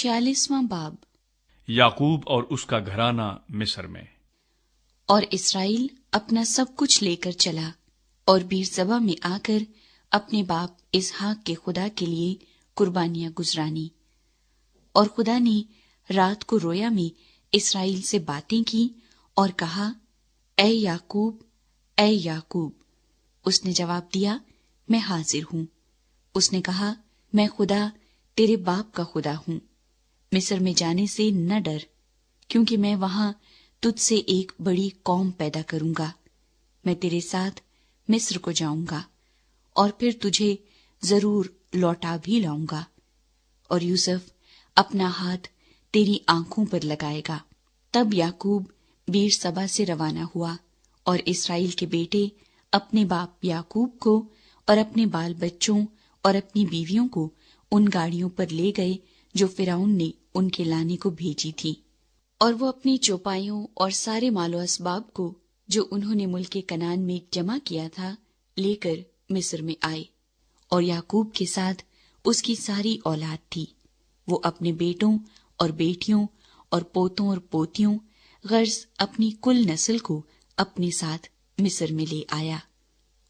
46واں باب۔ یعقوب اور اس کا گھرانہ مصر میں۔ اور اسرائیل اپنا سب کچھ لے کر چلا اور بیرسبا میں آ کر اپنے باپ اسحاق کے خدا کے لیے قربانیاں گزرانی۔ اور خدا نے رات کو رویا میں اسرائیل سے باتیں کی اور کہا، اے یعقوب، اے یعقوب۔ اس نے جواب دیا، میں حاضر ہوں۔ اس نے کہا، میں خدا تیرے باپ کا خدا ہوں۔ مصر میں جانے سے نہ ڈر، کیونکہ میں وہاں تجھ سے ایک بڑی قوم پیدا کروں گا۔ میں تیرے ساتھ مصر کو جاؤں گا اور پھر تجھے ضرور لوٹا بھی لاؤں گا۔ اور یوسف اپنا ہاتھ تیری آنکھوں پر لگائے گا۔ تب یعقوب بیرسبا سے روانہ ہوا اور اسرائیل کے بیٹے اپنے باپ یعقوب کو اور اپنے بال بچوں اور اپنی بیویوں کو ان گاڑیوں پر لے گئے جو فرعون نے ان کے لانے کو بھیجی تھی۔ اور وہ اپنی چوپایوں اور سارے مال و اسباب کو جو انہوں نے ملک کنعان میں جمع کیا تھا لے کر مصر میں آئے۔ اور یعقوب کے ساتھ اس کی ساری اولاد تھی۔ وہ اپنے بیٹوں اور بیٹیوں اور پوتوں اور پوتیوں غرض اپنی کل نسل کو اپنے ساتھ مصر میں لے آیا۔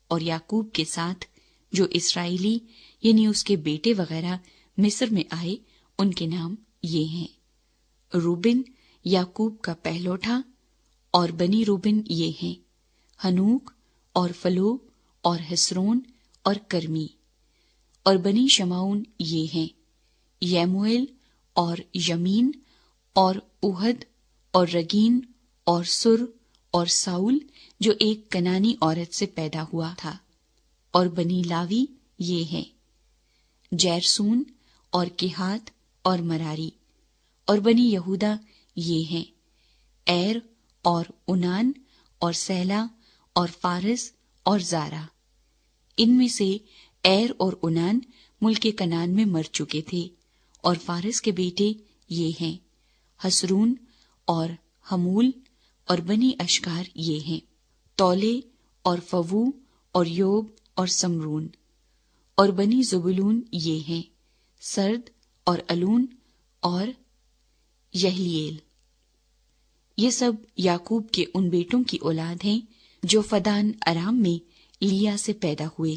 اور یعقوب کے ساتھ جو اسرائیلی یعنی اس کے بیٹے وغیرہ مصر میں آئے، ان کے نام یہ ہیں: روبن یعقوب کا پہلوٹا، اور بنی روبن یہ ہیں: ہنوک اور فلو اور حسرون اور کرمی۔ اور بنی شمعون یہ ہیں: یموئیل اور یمین اور اوہد اور رگین اور سر اور ساؤل جو ایک کنانی عورت سے پیدا ہوا تھا۔ اور بنی لاوی یہ ہیں: جیرسون اور کہات اور مراری۔ اور بنی یہودا یہ ہیں: ایر اور اونان اور سیلا اور فارس اور زارا۔ ان میں سے ایر اور اونان ملک کنعان میں مر چکے تھے۔ اور فارس کے بیٹے یہ ہیں: حسرون اور حمول۔ اور بنی اشکار یہ ہیں: تولے اور فوو اور یوب اور سمرون۔ اور بنی زبولون یہ ہیں: سرد اور الون اور یہلیل۔ یہ سب یعقوب کے ان بیٹوں کی اولاد ہیں جو فدان ارام میں لیا سے پیدا ہوئے۔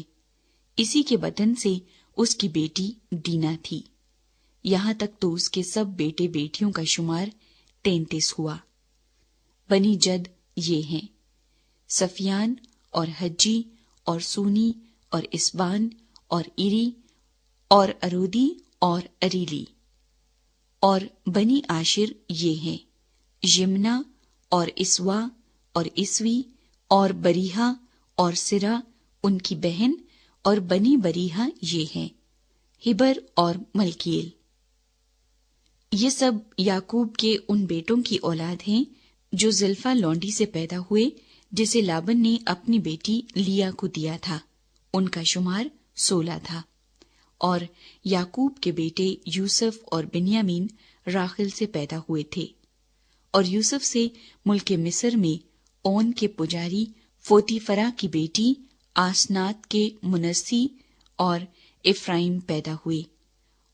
اسی کے بطن سے اس کی بیٹی دینا تھی۔ یہاں تک تو اس کے سب بیٹے بیٹیوں کا شمار 33 ہوا۔ بنی جد یہ ہیں: سفیان اور حجی اور سونی اور اسبان اور ایری اور ارودی اور اریلی۔ اور بنی عاشر یہ ہیں: یمنا اور اسوا اور اسوی اور بریحا اور سرا ان کی بہن۔ اور بنی بریحا یہ ہیں: ہبر اور ملکیل۔ یہ سب یعقوب کے ان بیٹوں کی اولاد ہیں جو زلفا لونڈی سے پیدا ہوئے، جسے لابن نے اپنی بیٹی لیا کو دیا تھا۔ ان کا شمار 16 تھا۔ اور یعقوب کے بیٹے یوسف اور بنیامین راخل سے پیدا ہوئے تھے۔ اور یوسف سے ملک مصر میں اون کے پجاری فوتیفرا کی بیٹی آسنات کے منسی اور افرائیم پیدا ہوئے۔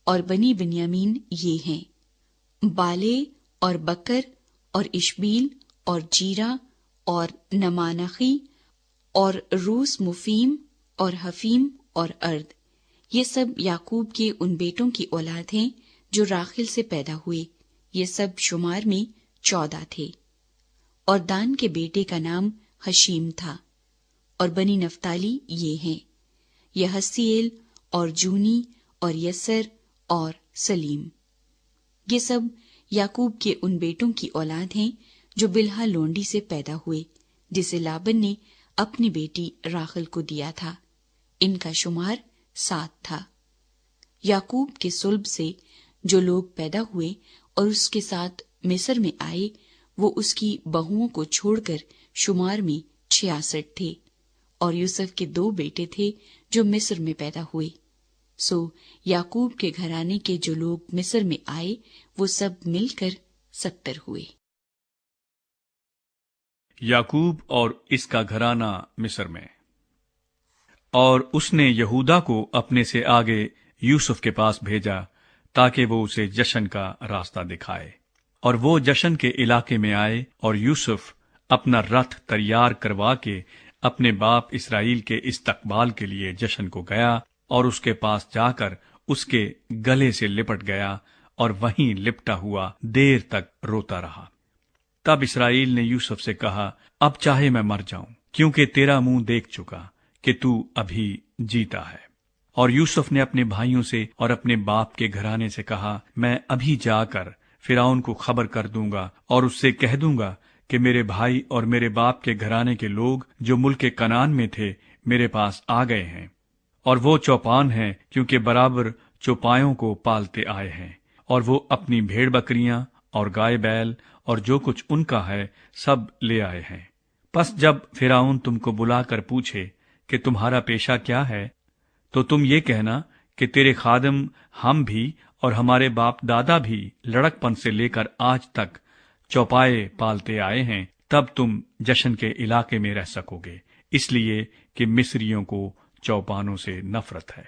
اور بنی بنیامین یہ ہیں: بالے اور بکر اور اشبیل اور جیرا اور نمانخی اور روس مفیم اور حفیم اور ارد۔ یہ سب یعقوب کے ان بیٹوں کی اولاد ہیں جو راخل سے پیدا ہوئے۔ یہ سب شمار میں 14 تھے۔ اور دان کے بیٹے کا نام حشیم تھا۔ اور بنی نفتالی یہ ہیں: یحسیل اور جونی اور یسر اور سلیم۔ یہ سب یعقوب کے ان بیٹوں کی اولاد ہیں جو بلہا لونڈی سے پیدا ہوئے، جسے لابن نے اپنی بیٹی راخل کو دیا تھا۔ ان کا شمار 7 تھا۔ یعقوب کے صلب سے جو لوگ پیدا ہوئے اور اس کے ساتھ مصر میں آئے، وہ اس کی بہوؤں کو چھوڑ کر شمار میں 66 تھے۔ اور یوسف کے 2 بیٹے تھے جو مصر میں پیدا ہوئے۔ سو یعقوب کے گھرانے کے جو لوگ مصر میں آئے وہ سب مل کر 70 ہوئے۔ یعقوب اور اس کا گھرانہ مصر میں۔ اور اس نے یہودا کو اپنے سے آگے یوسف کے پاس بھیجا تاکہ وہ اسے جشن کا راستہ دکھائے۔ اور وہ جشن کے علاقے میں آئے، اور یوسف اپنا رتھ تیار کروا کے اپنے باپ اسرائیل کے استقبال کے لیے جشن کو گیا، اور اس کے پاس جا کر اس کے گلے سے لپٹ گیا، اور وہیں لپٹا ہوا دیر تک روتا رہا۔ تب اسرائیل نے یوسف سے کہا، اب چاہے میں مر جاؤں، کیونکہ تیرا منہ دیکھ چکا کہ تو ابھی جیتا ہے۔ اور یوسف نے اپنے بھائیوں سے اور اپنے باپ کے گھرانے سے کہا، میں ابھی جا کر فرعون کو خبر کر دوں گا، اور اس سے کہہ دوں گا کہ میرے بھائی اور میرے باپ کے گھرانے کے لوگ جو ملک کنعان میں تھے میرے پاس آ گئے ہیں، اور وہ چوپان ہیں کیونکہ برابر چوپایوں کو پالتے آئے ہیں، اور وہ اپنی بھیڑ بکریاں اور گائے بیل اور جو کچھ ان کا ہے سب لے آئے ہیں۔ پس جب فرعون تم کو بلا کر پوچھے کہ تمہارا پیشہ کیا ہے، تو تم یہ کہنا کہ تیرے خادم ہم بھی اور ہمارے باپ دادا بھی لڑک پن سے لے کر آج تک چوپائے پالتے آئے ہیں، تب تم جشن کے علاقے میں رہ سکو گے، اس لیے کہ مصریوں کو چوپانوں سے نفرت ہے۔